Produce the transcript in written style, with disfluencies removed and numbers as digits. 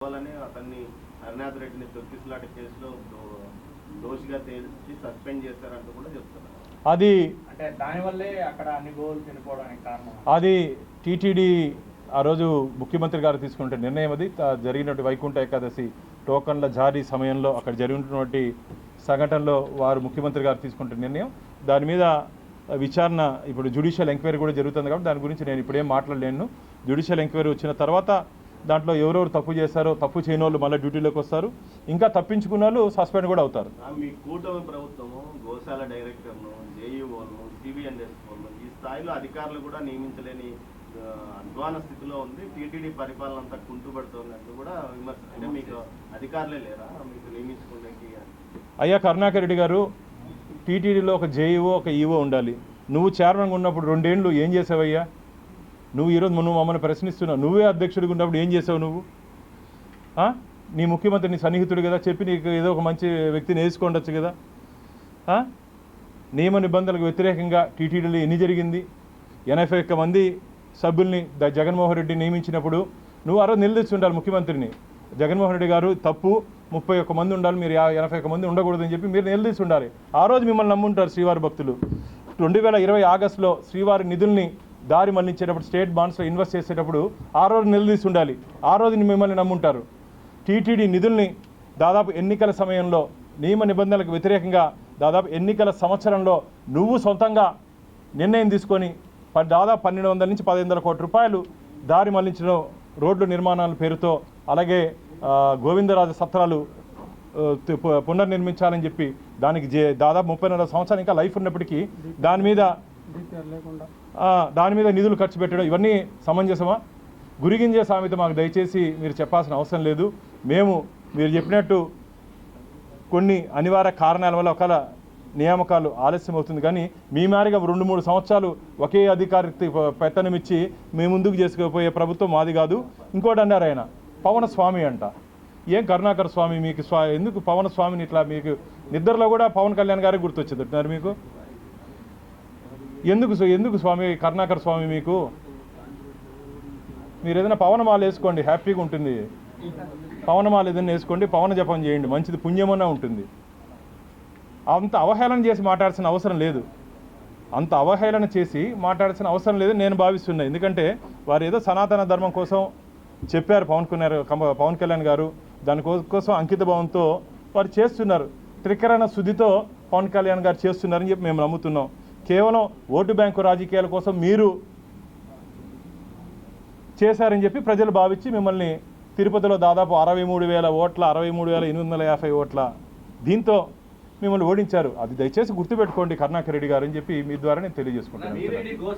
అతన్ని హరినాథ్ రెడ్డిని తొక్కిసలాట కేసులో దోషిగా తేల్చి సస్పెండ్ చేశారంటూ కూడా చెప్తున్నారు. అది అంటే దానివల్లే అక్కడ అన్ని గోల్ చనిపోవడానికి కారణం. అది టీటీడీ ఆ రోజు ముఖ్యమంత్రి గారు తీసుకున్న నిర్ణయం. అది జరిగినటువంటి వైకుంఠ ఏకాదశి టోకన్ల జారీ సమయంలో అక్కడ జరిగినటువంటి సంఘటనలో వారు ముఖ్యమంత్రి గారు తీసుకున్న నిర్ణయం. దాని మీద విచారణ ఇప్పుడు జ్యుడిషియల్ ఎంక్వైరీ కూడా జరుగుతుంది కాబట్టి దాని గురించి నేను ఇప్పుడేం మాట్లాడలేను. జ్యుడిషియల్ ఎంక్వైరీ వచ్చిన తర్వాత దాంట్లో ఎవరెవరు తప్పు చేశారో, తప్పు చేయని వాళ్ళు మళ్ళీ డ్యూటీలోకి వస్తారు, ఇంకా తప్పించుకున్న వాళ్ళు సస్పెండ్ కూడా అవుతారు. మీ కూటమి ప్రభుత్వము గోశాల డైరెక్టర్ను, జేఈఓను, సిబిఎన్ఎస్ ఈ స్థాయిలో అధికారులు కూడా నియమించలేని అధ్వాన స్థితిలో ఉంది. టీటీడీ పరిపాలన అంతా కుంటుపడుతున్నట్టు కూడా విమర్శ. అంటే మీకు అధికారులే లేరా మీకు నియమించుకోవడానికి? అయ్యా కరుణాకర్ రెడ్డి గారు, టీటీడీలో ఒక జేఈఓ ఒక ఈఓ ఉండాలి. నువ్వు చైర్మన్గా ఉన్నప్పుడు 2 ఏళ్ళు ఏం చేసావయ్యా? నువ్వు ఈరోజు నువ్వు మమ్మల్ని ప్రశ్నిస్తున్నావు. నువ్వే అధ్యక్షుడిగా ఉన్నప్పుడు ఏం చేసావు నువ్వు? నీ ముఖ్యమంత్రి నీ సన్నిహితుడు కదా, చెప్పి నీకు ఏదో ఒక మంచి వ్యక్తిని వేసుకోండొచ్చు కదా. నియమ నిబంధనలకు వ్యతిరేకంగా టీటీడీలో ఎన్ని జరిగింది? 81 మంది సభ్యుల్ని జగన్మోహన్ రెడ్డి నియమించినప్పుడు నువ్వు ఆ రోజు నిలదీసి ఉండాలి ముఖ్యమంత్రిని. జగన్మోహన్ రెడ్డి గారు తప్పు, 31 మంది ఉండాలి, మీరు 81 మంది ఉండకూడదని చెప్పి మీరు నిలదీసి ఉండాలి. ఆ రోజు మిమ్మల్ని నమ్ముంటారు శ్రీవారి భక్తులు. 2020 ఆగస్టులో శ్రీవారి నిధుల్ని దారి మళ్లించేటప్పుడు స్టేట్ బాండ్స్లో ఇన్వెస్ట్ చేసేటప్పుడు ఆ రోజు నిలదీసి ఉండాలి. ఆ రోజు మిమ్మల్ని నమ్ముంటారు. టీటీడీ నిధుల్ని దాదాపు ఎన్నికల సమయంలో నియమ నిబంధనలకు వ్యతిరేకంగా దాదాపు ఎన్నికల సంవత్సరంలో నువ్వు సొంతంగా నిర్ణయం తీసుకొని దాదాపు 1200 నుంచి 1500 కోట్ల రూపాయలు దారి మళ్లించడం, రోడ్లు నిర్మాణాల పేరుతో, అలాగే గోవిందరాజ సత్రాలు పునర్నిర్మించాలని చెప్పి దానికి దాదాపు 34 సంవత్సరాలు ఇంకా లైఫ్ ఉన్నప్పటికీ దాని మీద నిధులు ఖర్చు పెట్టడం ఇవన్నీ సమంజసమా? గురిగింజే సామెత మాకు దయచేసి మీరు చెప్పాల్సిన అవసరం లేదు. మీరు చెప్పినట్టు కొన్ని అనివార్య కారణాల వల్ల ఒకవేళ నియామకాలు ఆలస్యం అవుతుంది, కానీ మీ మారిగా 2-3 సంవత్సరాలు ఒకే అధికారికి పెత్తనం ఇచ్చి మేము ముందుకు చేసుకుపోయే ప్రభుత్వం మాది కాదు. ఇంకోటి అన్నారు ఆయన పవన స్వామి అంట. ఏం కరుణాకర్ స్వామి మీకు ఎందుకు పవన స్వామిని ఇట్లా మీకు నిద్రలో కూడా పవన్ కళ్యాణ్ గారే గుర్తొచ్చేటట్టున్నారు మీకు? ఎందుకు స్వామి కరుణాకర్ స్వామి మీకు? మీరు ఏదైనా పవనమాల వేసుకోండి, హ్యాపీగా ఉంటుంది. పవనమాల ఏదైనా వేసుకోండి, పవన జపం చేయండి, మంచిది, పుణ్యమన్నా ఉంటుంది. అంత అవహేళన చేసి మాట్లాడాల్సిన అవసరం లేదు. అంత అవహేళన చేసి మాట్లాడాల్సిన అవసరం లేదు నేను భావిస్తున్నా. ఎందుకంటే వారు ఏదో సనాతన ధర్మం కోసం చెప్పారు పవన్ కళ్యాణ్ గారు, దానికోసం అంకిత భావంతో వారు చేస్తున్నారు. త్రికరణ శుద్ధితో పవన్ కళ్యాణ్ గారు చేస్తున్నారని చెప్పి మేము నమ్ముతున్నాం. కేవలం ఓటు బ్యాంకు రాజకీయాల కోసం మీరు చేశారని చెప్పి ప్రజలు భావించి మిమ్మల్ని తిరుపతిలో దాదాపు 63,000 ఓట్ల 63,850 ఓట్ల దీంతో మిమ్మల్ని ఓడించారు. అది దయచేసి గుర్తుపెట్టుకోండి కరుణాకర్ రెడ్డి గారు అని చెప్పి మీ ద్వారా నేను తెలియజేసుకుంటాను.